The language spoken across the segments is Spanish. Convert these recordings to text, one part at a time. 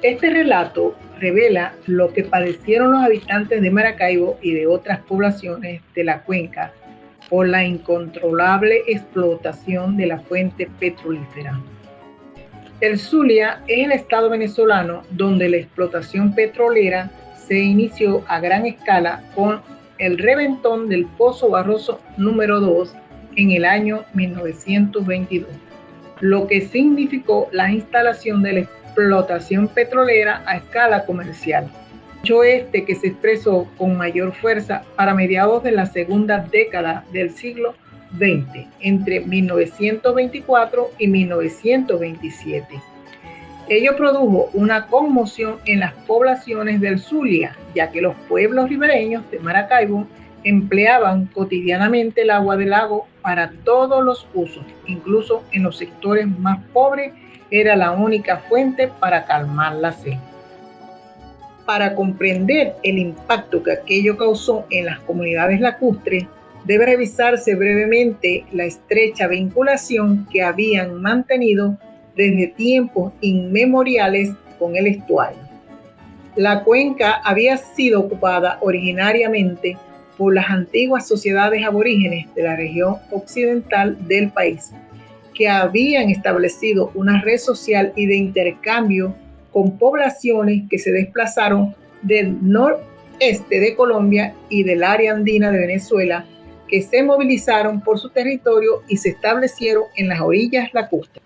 Este relato revela lo que padecieron los habitantes de Maracaibo y de otras poblaciones de la cuenca por la incontrolable explotación de la fuente petrolífera. El Zulia es el estado venezolano donde la explotación petrolera se inició a gran escala con el reventón del Pozo Barroso número 2 en el año 1922, lo que significó la instalación de la explotación petrolera a escala comercial. Hecho que se expresó con mayor fuerza para mediados de la segunda década del siglo XX, entre 1924 y 1927. Ello produjo una conmoción en las poblaciones del Zulia, ya que los pueblos ribereños de Maracaibo empleaban cotidianamente el agua del lago para todos los usos, incluso en los sectores más pobres era la única fuente para calmar la sed. Para comprender el impacto que aquello causó en las comunidades lacustres, debe revisarse brevemente la estrecha vinculación que habían mantenido desde tiempos inmemoriales con el estuario. La cuenca había sido ocupada originariamente por las antiguas sociedades aborígenes de la región occidental del país, que habían establecido una red social y de intercambio con poblaciones que se desplazaron del noreste de Colombia y del área andina de Venezuela, que se movilizaron por su territorio y se establecieron en las orillas lacustres.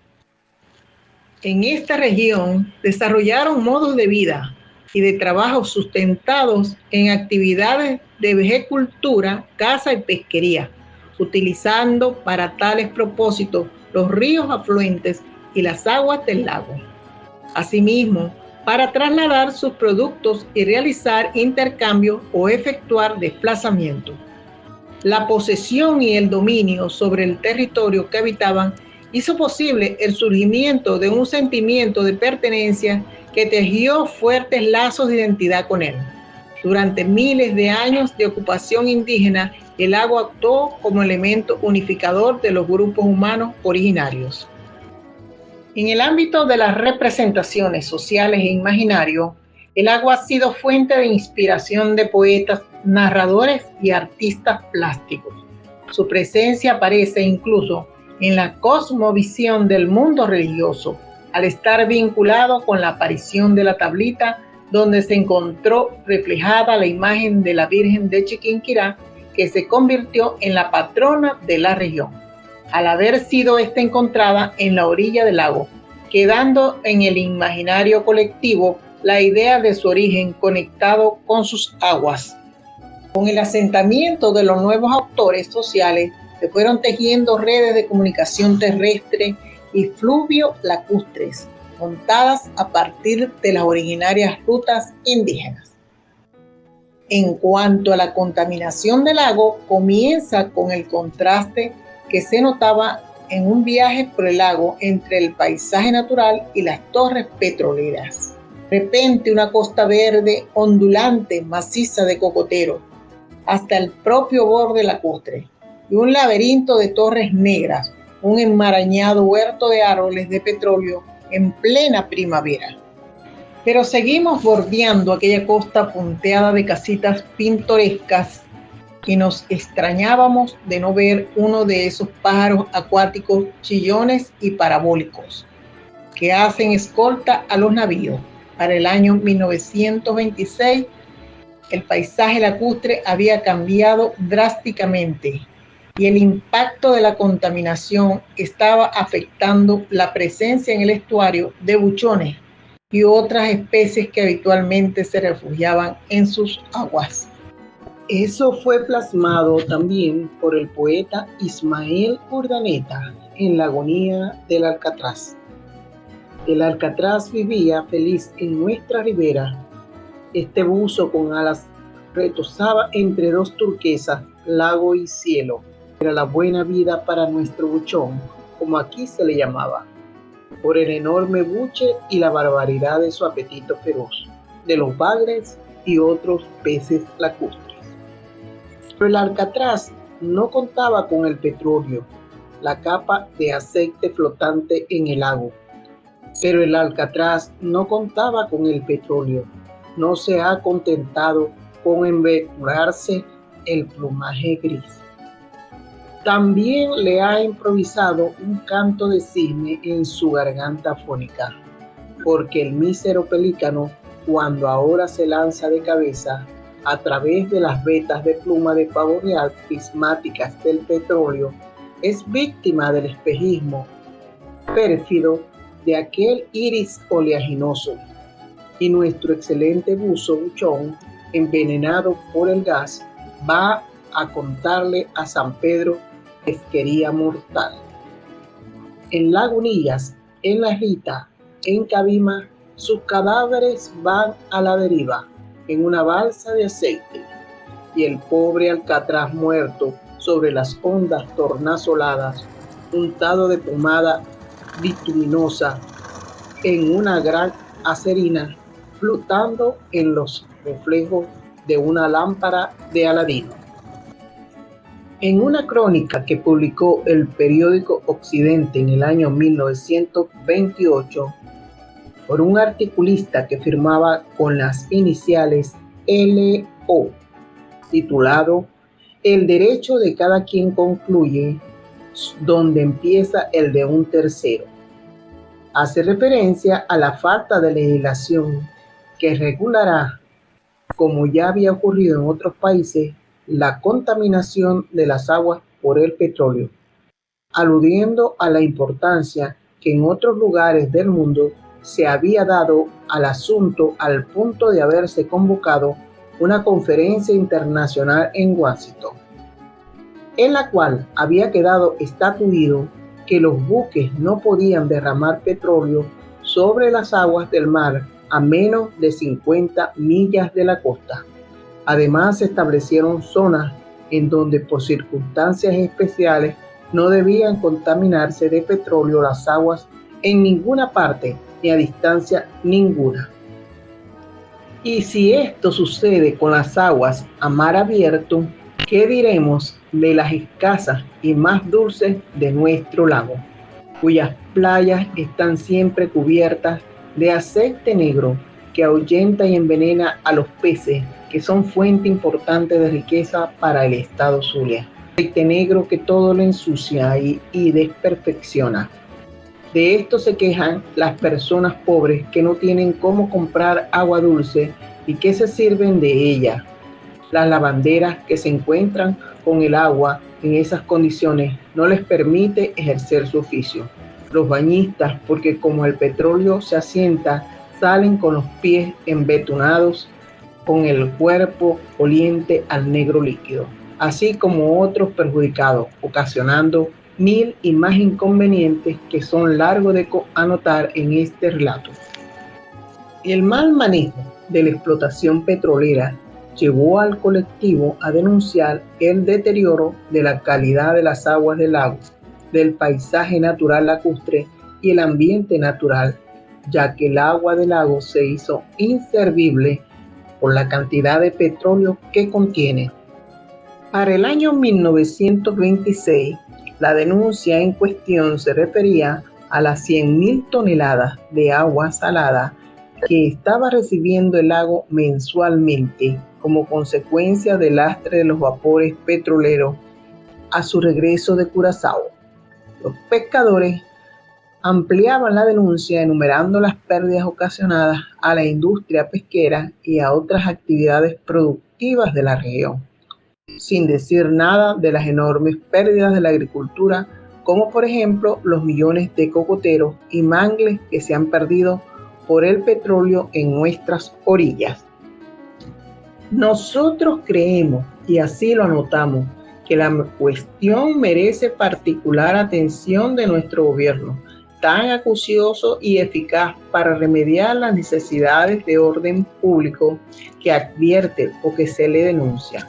En esta región desarrollaron modos de vida y de trabajo sustentados en actividades de vejecultura, caza y pesquería, utilizando para tales propósitos los ríos afluentes y las aguas del lago. Asimismo, para trasladar sus productos y realizar intercambios o efectuar desplazamientos. La posesión y el dominio sobre el territorio que habitaban hizo posible el surgimiento de un sentimiento de pertenencia que tejió fuertes lazos de identidad con él. Durante miles de años de ocupación indígena, el agua actuó como elemento unificador de los grupos humanos originarios. En el ámbito de las representaciones sociales e imaginarios, el agua ha sido fuente de inspiración de poetas, narradores y artistas plásticos. Su presencia aparece incluso en la cosmovisión del mundo religioso, al estar vinculado con la aparición de la tablita donde se encontró reflejada la imagen de la Virgen de Chiquinquirá, que se convirtió en la patrona de la región, al haber sido esta encontrada en la orilla del lago, quedando en el imaginario colectivo la idea de su origen conectado con sus aguas. Con el asentamiento de los nuevos autores sociales, se fueron tejiendo redes de comunicación terrestre y fluvio lacustres, montadas a partir de las originarias rutas indígenas. En cuanto a la contaminación del lago, comienza con el contraste que se notaba en un viaje por el lago entre el paisaje natural y las torres petroleras. De repente una costa verde, ondulante, maciza de cocoteros, hasta el propio borde lacustre, y un laberinto de torres negras, un enmarañado huerto de árboles de petróleo en plena primavera. Pero seguimos bordeando aquella costa punteada de casitas pintorescas y nos extrañábamos de no ver uno de esos pájaros acuáticos chillones y parabólicos que hacen escolta a los navíos. Para el año 1926, el paisaje lacustre había cambiado drásticamente y el impacto de la contaminación estaba afectando la presencia en el estuario de buchones y otras especies que habitualmente se refugiaban en sus aguas. Eso fue plasmado también por el poeta Ismael Urdaneta en La agonía del Alcatraz. El alcatraz vivía feliz en nuestra ribera. Este buzo con alas retozaba entre dos turquesas, lago y cielo. Era la buena vida para nuestro buchón, como aquí se le llamaba, por el enorme buche y la barbaridad de su apetito feroz, de los bagres y otros peces lacustres. Pero el alcatraz no contaba con el petróleo, la capa de aceite flotante en el lago. Pero el alcatraz no contaba con el petróleo, no se ha contentado con enventurarse el plumaje gris. También le ha improvisado un canto de cisne en su garganta fónica, porque el mísero pelícano, cuando ahora se lanza de cabeza a través de las vetas de pluma de pavo real prismáticas del petróleo, es víctima del espejismo pérfido de aquel iris oleaginoso, y nuestro excelente buzo buchón, envenenado por el gas, va a contarle a San Pedro pesquería mortal. En Lagunillas, en La Rita, en Cabima, sus cadáveres van a la deriva en una balsa de aceite, y el pobre alcatraz muerto sobre las ondas tornasoladas, untado de pomada bituminosa en una gran acerina, flotando en los reflejos de una lámpara de Aladino. En una crónica que publicó el periódico Occidente en el año 1928, por un articulista que firmaba con las iniciales LO, titulado "El derecho de cada quien concluye donde empieza el de un tercero", hace referencia a la falta de legislación que regulará, como ya había ocurrido en otros países, la contaminación de las aguas por el petróleo, aludiendo a la importancia que en otros lugares del mundo se había dado al asunto al punto de haberse convocado una conferencia internacional en Washington, en la cual había quedado estatuido que los buques no podían derramar petróleo sobre las aguas del mar a menos de 50 millas de la costa. Además, se establecieron zonas en donde por circunstancias especiales no debían contaminarse de petróleo las aguas en ninguna parte ni a distancia ninguna. Y si esto sucede con las aguas a mar abierto, ¿qué diremos de las escasas y más dulces de nuestro lago, cuyas playas están siempre cubiertas de aceite negro que ahuyenta y envenena a los peces, que son fuente importante de riqueza para el estado Zulia? Aceite negro que todo lo ensucia y desperfecciona. De esto se quejan las personas pobres que no tienen cómo comprar agua dulce y que se sirven de ella. Las lavanderas que se encuentran con el agua en esas condiciones no les permite ejercer su oficio. Los bañistas, porque como el petróleo se asienta, salen con los pies embetunados, con el cuerpo oliente al negro líquido, así como otros perjudicados, ocasionando mil y más inconvenientes que son largos de anotar en este relato. El mal manejo de la explotación petrolera llevó al colectivo a denunciar el deterioro de la calidad de las aguas del lago, del paisaje natural lacustre y el ambiente natural, ya que el agua del lago se hizo inservible por la cantidad de petróleo que contiene. Para el año 1926, la denuncia en cuestión se refería a las 100.000 toneladas de agua salada que estaba recibiendo el lago mensualmente como consecuencia del lastre de los vapores petroleros a su regreso de Curazao. Los pescadores ampliaban la denuncia enumerando las pérdidas ocasionadas a la industria pesquera y a otras actividades productivas de la región, sin decir nada de las enormes pérdidas de la agricultura, como por ejemplo los millones de cocoteros y mangles que se han perdido por el petróleo en nuestras orillas. Nosotros creemos, y así lo anotamos, que la cuestión merece particular atención de nuestro gobierno, tan acucioso y eficaz para remediar las necesidades de orden público que advierte o que se le denuncia,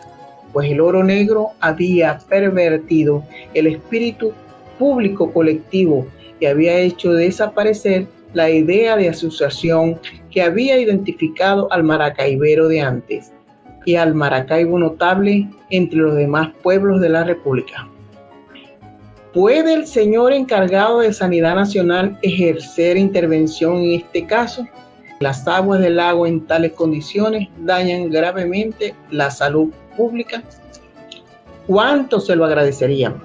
pues el oro negro había pervertido el espíritu público colectivo y había hecho desaparecer la idea de asociación que había identificado al maracaibero de antes y al maracaibo notable entre los demás pueblos de la República. ¿Puede el señor encargado de Sanidad Nacional ejercer intervención en este caso? Las aguas del lago en tales condiciones dañan gravemente la salud pública. ¿Cuánto se lo agradeceríamos?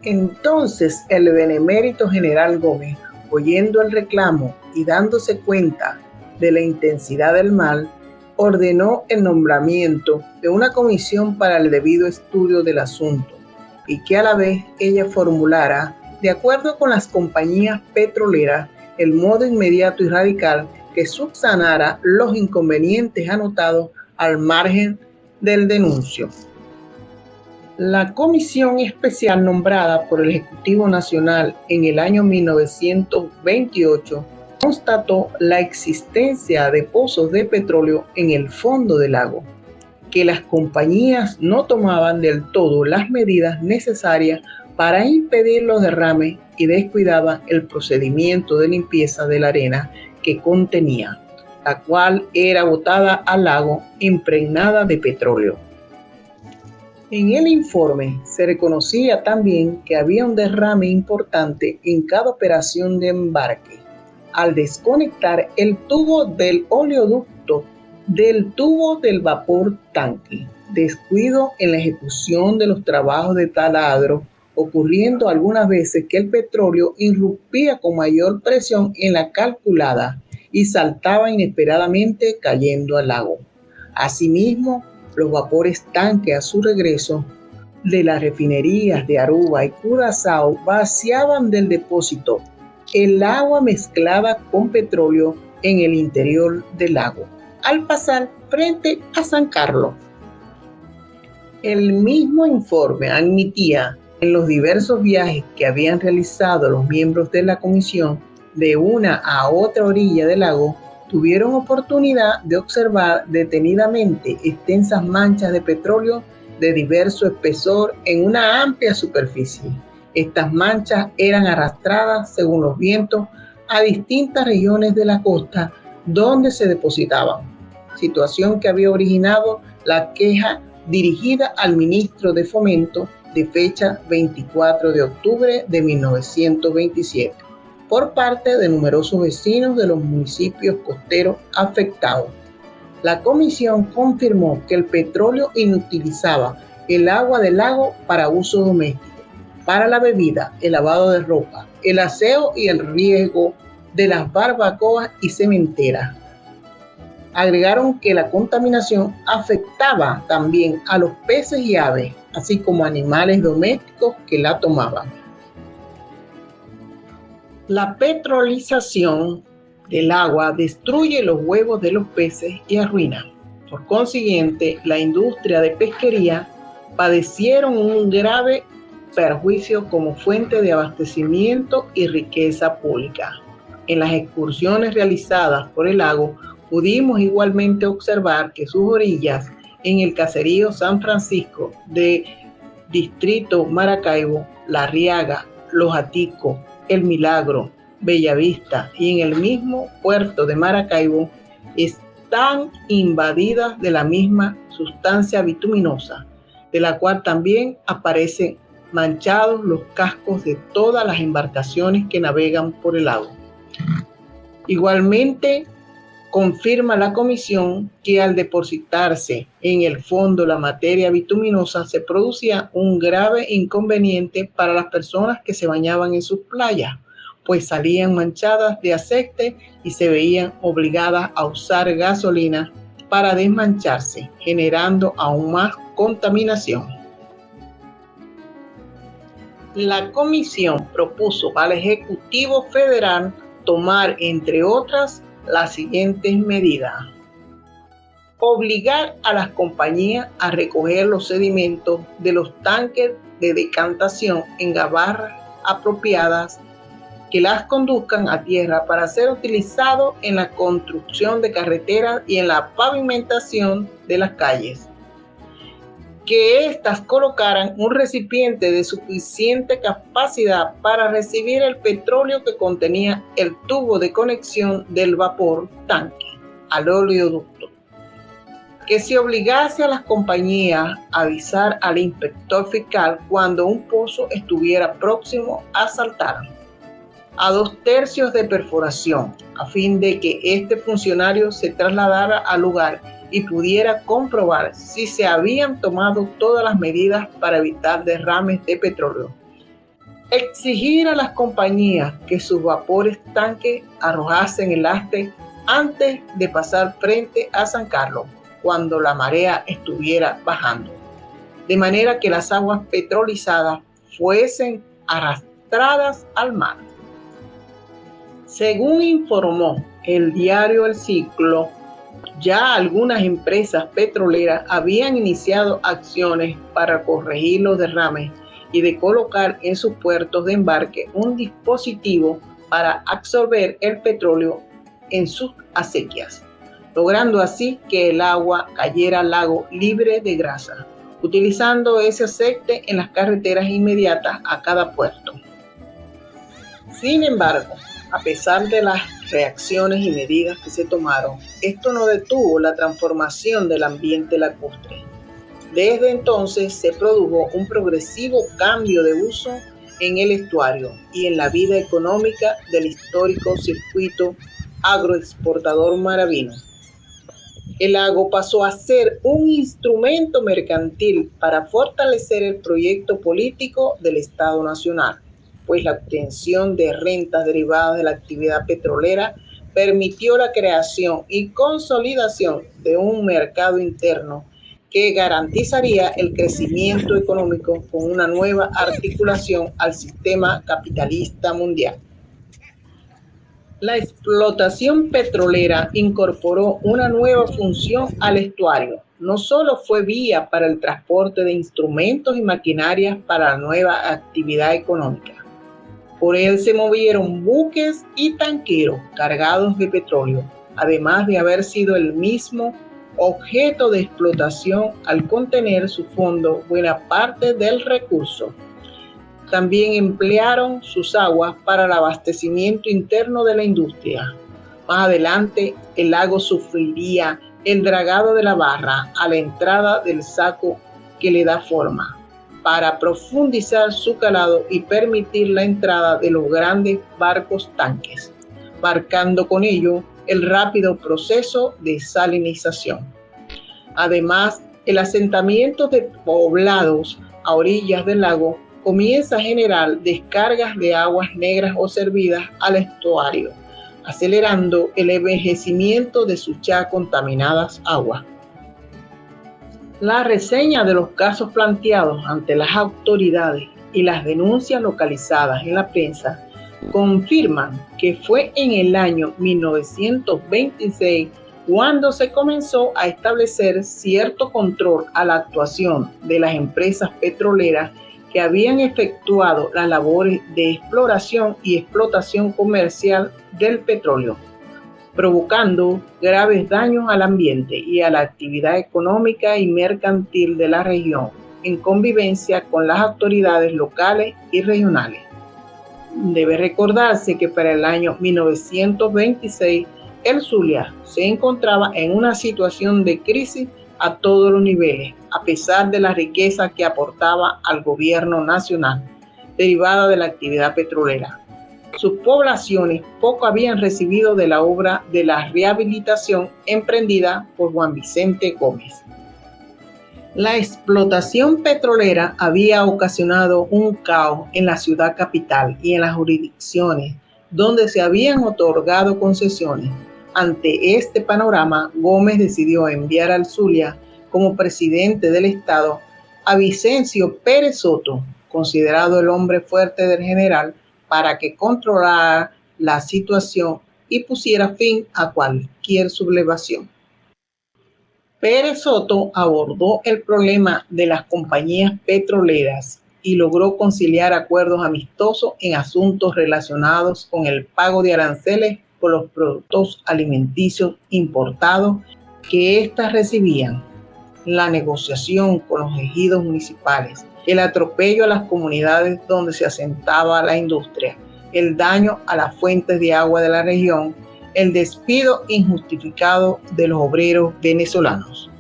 Entonces el benemérito general Gómez, oyendo el reclamo y dándose cuenta de la intensidad del mal, ordenó el nombramiento de una comisión para el debido estudio del asunto y que a la vez ella formulara, de acuerdo con las compañías petroleras, el modo inmediato y radical que subsanara los inconvenientes anotados al margen del denuncio. La comisión especial nombrada por el Ejecutivo Nacional en el año 1928 constató la existencia de pozos de petróleo en el fondo del lago, que las compañías no tomaban del todo las medidas necesarias para impedir los derrames y descuidaban el procedimiento de limpieza de la arena que contenía, la cual era botada al lago impregnada de petróleo. En el informe se reconocía también que había un derrame importante en cada operación de embarque. Al desconectar el tubo del oleoducto del tubo del vapor tanque, descuido en la ejecución de los trabajos de taladro, ocurriendo algunas veces que el petróleo irrumpía con mayor presión en la calculada y saltaba inesperadamente cayendo al lago. Asimismo, los vapores tanque a su regreso de las refinerías de Aruba y Curazao vaciaban del depósito el agua mezclada con petróleo en el interior del lago, al pasar frente a San Carlos. El mismo informe admitía en los diversos viajes que habían realizado los miembros de la comisión de una a otra orilla del lago, tuvieron oportunidad de observar detenidamente extensas manchas de petróleo de diverso espesor en una amplia superficie. Estas manchas eran arrastradas según los vientos a distintas regiones de la costa donde se depositaban, situación que había originado la queja dirigida al ministro de Fomento de fecha 24 de octubre de 1927. Por parte de numerosos vecinos de los municipios costeros afectados. La comisión confirmó que el petróleo inutilizaba el agua del lago para uso doméstico, para la bebida, el lavado de ropa, el aseo y el riego de las barbacoas y cementeras. Agregaron que la contaminación afectaba también a los peces y aves, así como animales domésticos que la tomaban. La petrolización del agua destruye los huevos de los peces y arruina. Por consiguiente, la industria de pesquería padecieron un grave perjuicio como fuente de abastecimiento y riqueza pública. En las excursiones realizadas por el lago, pudimos igualmente observar que sus orillas, en el caserío San Francisco de Distrito Maracaibo, La Arriaga, Los Aticos, El Milagro, Bellavista y en el mismo puerto de Maracaibo están invadidas de la misma sustancia bituminosa, de la cual también aparecen manchados los cascos de todas las embarcaciones que navegan por el lago. Igualmente, confirma la comisión que al depositarse en el fondo la materia bituminosa se producía un grave inconveniente para las personas que se bañaban en sus playas, pues salían manchadas de aceite y se veían obligadas a usar gasolina para desmancharse, generando aún más contaminación. La comisión propuso al Ejecutivo Federal tomar, entre otras, las siguientes medidas. Obligar a las compañías a recoger los sedimentos de los tanques de decantación en gabarras apropiadas que las conduzcan a tierra para ser utilizados en la construcción de carreteras y en la pavimentación de las calles. que éstas colocaran un recipiente de suficiente capacidad para recibir el petróleo que contenía el tubo de conexión del vapor tanque al oleoducto, que se obligase a las compañías a avisar al inspector fiscal cuando un pozo estuviera próximo a saltar a 2/3 de perforación, a fin de que este funcionario se trasladara al lugar y pudiera comprobar si se habían tomado todas las medidas para evitar derrames de petróleo. Exigir a las compañías que sus vapores tanque arrojasen el lastre antes de pasar frente a San Carlos, cuando la marea estuviera bajando, de manera que las aguas petrolizadas fuesen arrastradas al mar. Según informó el diario El Ciclo, ya algunas empresas petroleras habían iniciado acciones para corregir los derrames y de colocar en sus puertos de embarque un dispositivo para absorber el petróleo en sus acequias, logrando así que el agua cayera al lago libre de grasa, utilizando ese aceite en las carreteras inmediatas a cada puerto. Sin embargo, a pesar de las reacciones y medidas que se tomaron, esto no detuvo la transformación del ambiente lacustre. Desde entonces se produjo un progresivo cambio de uso en el estuario y en la vida económica del histórico circuito agroexportador maravino. El lago pasó a ser un instrumento mercantil para fortalecer el proyecto político del Estado Nacional, pues la obtención de rentas derivadas de la actividad petrolera permitió la creación y consolidación de un mercado interno que garantizaría el crecimiento económico con una nueva articulación al sistema capitalista mundial. La explotación petrolera incorporó una nueva función al estuario. No solo fue vía para el transporte de instrumentos y maquinarias para la nueva actividad económica. Por él se movieron buques y tanqueros cargados de petróleo, además de haber sido el mismo objeto de explotación al contener su fondo buena parte del recurso. También emplearon sus aguas para el abastecimiento interno de la industria. Más adelante, el lago sufriría el dragado de la barra a la entrada del saco que le da forma, para profundizar su calado y permitir la entrada de los grandes barcos tanques, marcando con ello el rápido proceso de salinización. Además, el asentamiento de poblados a orillas del lago comienza a generar descargas de aguas negras o servidas al estuario, acelerando el envejecimiento de sus ya contaminadas aguas. La reseña de los casos planteados ante las autoridades y las denuncias localizadas en la prensa confirman que fue en el año 1926 cuando se comenzó a establecer cierto control a la actuación de las empresas petroleras que habían efectuado las labores de exploración y explotación comercial del petróleo, provocando graves daños al ambiente y a la actividad económica y mercantil de la región, en convivencia con las autoridades locales y regionales. Debe recordarse que para el año 1926, el Zulia se encontraba en una situación de crisis a todos los niveles, a pesar de la riqueza que aportaba al gobierno nacional, derivada de la actividad petrolera. Sus poblaciones poco habían recibido de la obra de la rehabilitación emprendida por Juan Vicente Gómez. La explotación petrolera había ocasionado un caos en la ciudad capital y en las jurisdicciones donde se habían otorgado concesiones. Ante este panorama, Gómez decidió enviar al Zulia como presidente del Estado a Vicencio Pérez Soto, considerado el hombre fuerte del general, para que controlara la situación y pusiera fin a cualquier sublevación. Pérez Soto abordó el problema de las compañías petroleras y logró conciliar acuerdos amistosos en asuntos relacionados con el pago de aranceles por los productos alimenticios importados que éstas recibían. la negociación con los ejidos municipales, el atropello a las comunidades donde se asentaba la industria, el daño a las fuentes de agua de la región, el despido injustificado de los obreros venezolanos.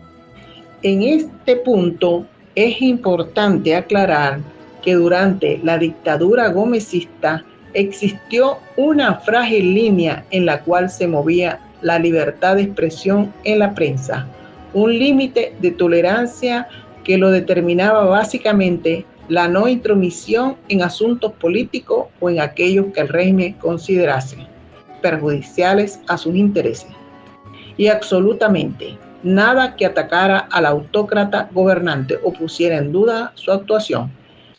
En este punto es importante aclarar que durante la dictadura gomecista existió una frágil línea en la cual se movía la libertad de expresión en la prensa, un límite de tolerancia que lo determinaba básicamente la no intromisión en asuntos políticos o en aquellos que el régimen considerase perjudiciales a sus intereses. Y absolutamente nada que atacara al autócrata gobernante o pusiera en duda su actuación.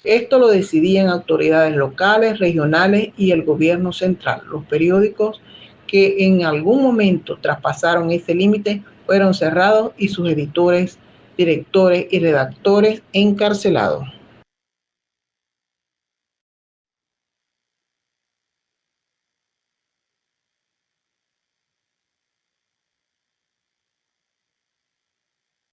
Esto lo decidían autoridades locales, regionales y el gobierno central. Los periódicos que en algún momento traspasaron ese límite fueron cerrados y sus editores, directores y redactores encarcelados.